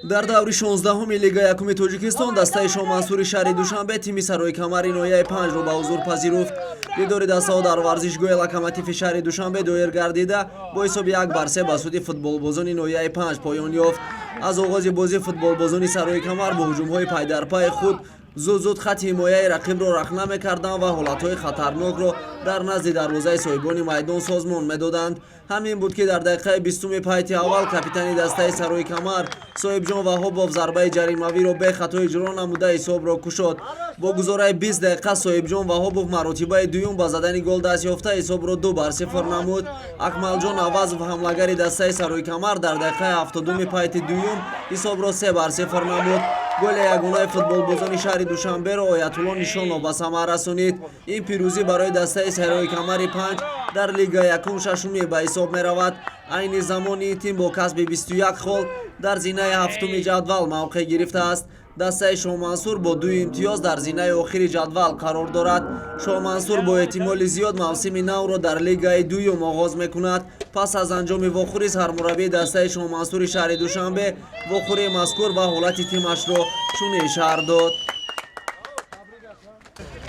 дар даври 16-уми лигаи якуми тоҷикистон дастаи шоҳмансури шаҳри душанбе тими сарои камари ноҳияи 5-ро ба ҳузур пазируфт. дидори дастаҳо дар варзишгоҳи локомотиви шаҳри душанбе доир гардида бо ҳисоби 1-3 ба суди футболбозони ноҳияи 5 поён ёфт. аз оғози бозӣ футболбозони сарои камар бо ҳуҷумҳои пайдарпайи худ зуд хатти ҳимояи рақибро рахна мекарданд ва ҳолатҳои хатарнокро дар назди дарвозаи соҳибони майдон созмон медоданд. ҳамин буд ки дар дақиқаи 20-уми пайти аввал капитани дастаи сарои камар соҳибҷон ваҳобов зарбаи ҷаримавиро бехато иҷро намуда ҳисобро кушод. бо гузораи 20 дақиқа соҳибҷон ваҳобов маротибаи дуюм ба задани гол даст ёфта ҳисобро 2-0 намуд. акмалҷон авазов ҳамлагари дастаи сарои камар дар дақиқаи 70-уми пайти дуюм ҳисобро 3-0 намуд. голи ягонаи футболбозони шаҳри душанберо оятулло нишонов ба самар расонид. ин пирӯзӣ барои дастаи сарои камари 5 дар лигаи якум шашумӣ ба ҳисоб меравад. айни замони ин тим бо касби 21 хол дар зинаи ҳафтуми ҷадвал мавқеъ гирифтааст. дастаи шоҳмансур бо 2 имтиёз дар зинаи охири ҷадвал қарор дорад. шоҳмансур бо эҳтимоли зиёд мавсими навро дар лигаи дуюм оғоз мекунад. пас аз анҷоми вохӯрӣ сармураббии дастаи шоҳмансури шаҳри душанбе вохӯрии мазкур ва ҳолати тимашро чунин шарҳ дод.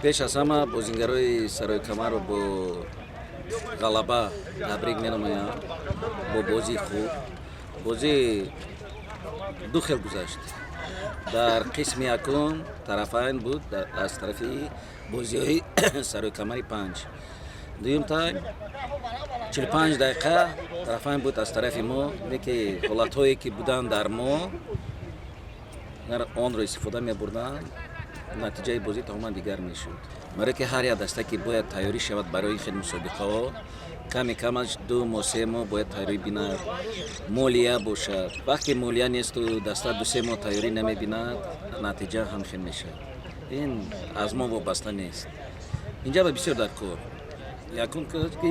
пеш аз ҳама бозингарои сарои камарро бо ғалаба табрик менамоям, бо бозии хуб. бозӣ ду хел гузашт. дар қисми якум тарафайн буд аз тарафи бозиҳои сарои камари 5. дуюм тайм 45 дақиқа тарафайн буд аз тарафи мо, ки ҳолатҳое ки буданд дар мо онро истифода мебурданд. натиҷаи бозӣ тамоман дигар мешуд. барое ки ҳар як даста ки бояд тайёрӣ шавад барои ин хел мусобиқаҳо, ками камаш 2 моҳ 3 моҳ бояд тайёрӣ бинад, молия бошад. вақте молия несту даста 2-3 моҳ тайёрӣ намебинад, натиҷа ҳам хел мешавад. ин аз мо вобаста нест. инҷа ба бисёр дар кор якум ки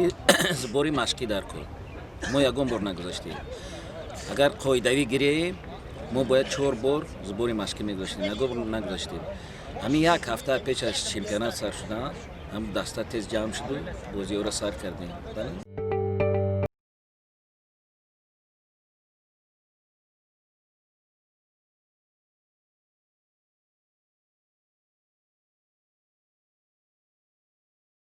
збори машқӣ дар кор мо ягон бор нагузаштем. агар қоидавӣ гирем мо бояд 4 бор збори машқӣ мегузаштем, ягон бор нагузаштем. ҳамин як ҳафта пеш аз чемпионат сар шудан ҳам даста тез ҷамъ шуду бозиҳоро сар кардем.